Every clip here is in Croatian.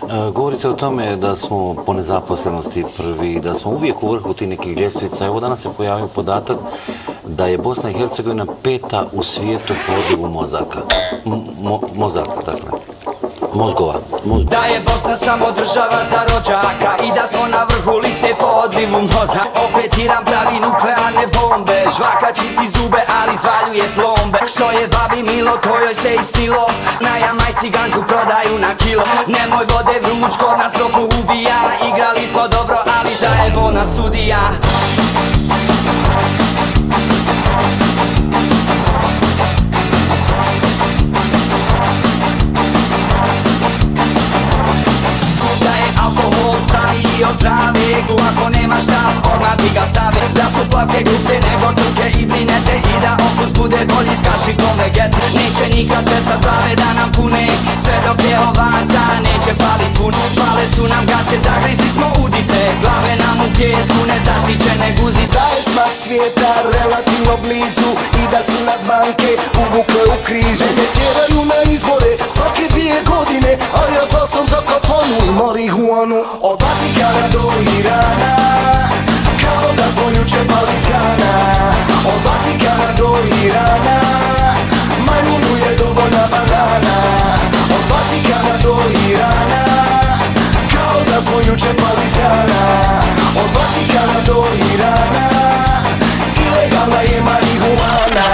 Govorite o tome da smo po nezaposlenosti prvi, da smo uvijek u vrhu tih nekih ljestvica. Evo danas se pojavio podatak da je Bosna i Hercegovina 5. u svijetu po odlivu mozaka. Mozgova. Da je Bosna samo država za rođaka i da smo na vrhu liste po odlivu moza. Opet Iran pravi nuklearne bombe, žvaka čisti zube ali zvaljuje plombe. Što je babi milo, to joj se i snilo, na Jamajci ganđu prodaju na kilo. Nemoj vode vruć, kod nas toplu ubija, igrali smo dobro ali zajebo nas sudija. I od trave, ako nemaš stav, odmah ti ga stave. Da su plavke gluplje nego trke i brinete, i da okus bude bolji s kašikom vegete. Neće nikad prestat glave da nam pune, sve dok je ovaca neće falit vun. Spale su nam gaće, zagrizli smo udice, glave nam u pjesku, nezaštićene guzice. Da je smak svijeta relativno blizu i da su nas banke uvukle u krizu. Mene tjeraju na izbore svake 2 godine, a ja glasom za kafonu i marihuanu. Od Vatikana do Irana, kao da smo juče pali s grana. Od Vatikana do Irana, majmunu je dovoljna banana. Od Vatikana do Irana, kao da smo juče pali s grana. Od Vatikana do Irana, ilegalna je marihuana.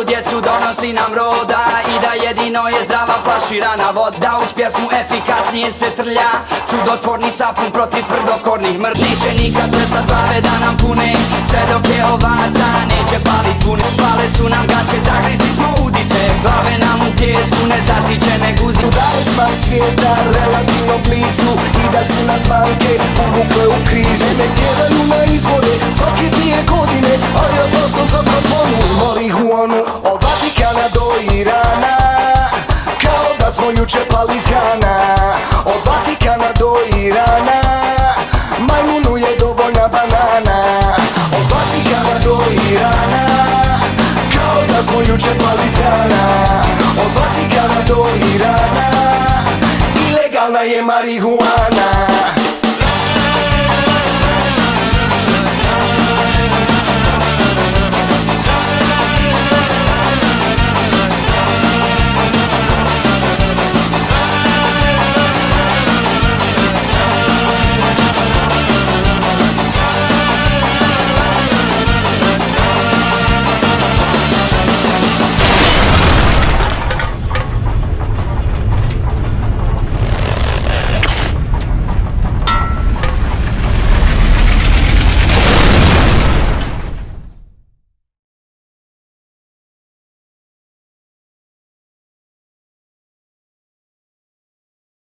Djecu donosi nam roda i da jedino je zdrava flaširana voda. Da uz pjesmu efikasnije se trlja, čudotvorni sapun protiv tvrdokornih mrd. Neće nikad prestat glave da nam pune, sve dok je ovaca neće falit vun. Spale su nam gaće, zagrizli smo udice, glave nam u pjesku, nezaštićene guzice. Da je smak svijeta relativno blizu i da su nas banke uvukle u krizu. Mene tjeraju na izbore svake 2 godine, a ja glasom za kafonu i marihuanu. Od Vatikana do Irana, kao da smo juče pali s grana. Od Vatikana do Irana, majmunu je dovoljna banana. Od Vatikana do Irana, kao da smo juče pali s grana. Od Vatikana do Irana, ilegalna je marihuana.